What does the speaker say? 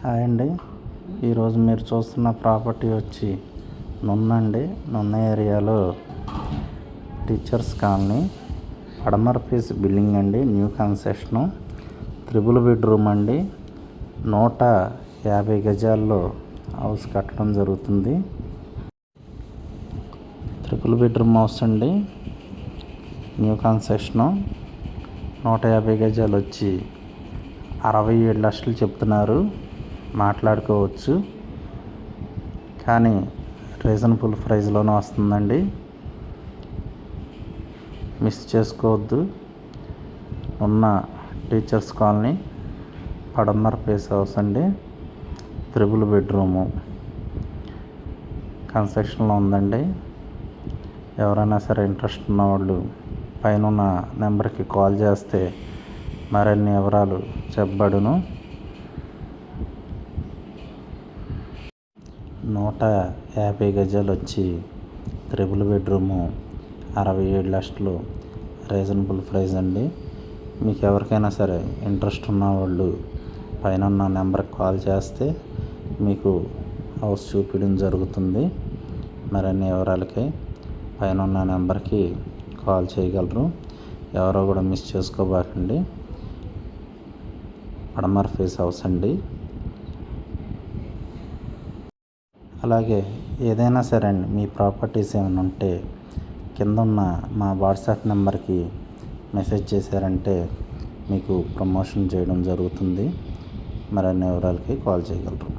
Hi అండి. ఈరోజు మీరు చూస్తున్న ప్రాపర్టీ వచ్చి నున్న ఏరియాలో టీచర్స్ కాలనీ పడమర ఫేస్ బిల్డింగ్ అండి. న్యూ కన్స్ట్రక్షన్ 3 బెడ్రూమ్ అండి. 150 గజాల్లో హౌస్ కట్టడం జరుగుతుంది. 3 బెడ్రూమ్ హౌస్ అండి. న్యూ కన్స్ట్రక్షన్ 150 గజాలు వచ్చి 67 లక్షలు చెప్తున్నారు. మాట్లాడుకోవచ్చు, కానీ రీజనబుల్ ప్రైస్లోనే వస్తుందండి. మిస్ చేసుకోవద్దు. ఉన్న టీచర్స్ కాలనీ పడమర ఫేస్ హౌస్ అండి. 3 బెడ్రూము కన్స్ట్రక్షన్లో ఉందండి. ఎవరైనా సరే ఇంట్రెస్ట్ ఉన్నవాళ్ళు పైన నెంబర్కి కాల్ చేస్తే మరిన్ని వివరాలు చెప్పబడును. 150 గజాలు వచ్చి 3 బెడ్రూము 67 లక్షలు రీజనబుల్ ప్రైస్ అండి. మీకు ఎవరికైనా సరే ఇంట్రెస్ట్ ఉన్నవాళ్ళు పైన నెంబర్కి కాల్ చేస్తే మీకు హౌస్ చూపించడం జరుగుతుంది. మరిన్ని వివరాలకి పైన నెంబర్కి కాల్ చేయగలరు. ఎవరో కూడా మిస్ చేసుకోబాకండి. పడమర ఫేస్ హౌస్ అండి. అలాగే ఏదైనా సరే అండి, మీ ప్రాపర్టీస్ ఏమైనా ఉంటే కింద ఉన్న మా వాట్సాప్ నెంబర్కి మెసేజ్ చేశారంటే మీకు ప్రమోషన్ చేయడం జరుగుతుంది. మరిన్ని వివరాలకి కాల్ చేయగలరు.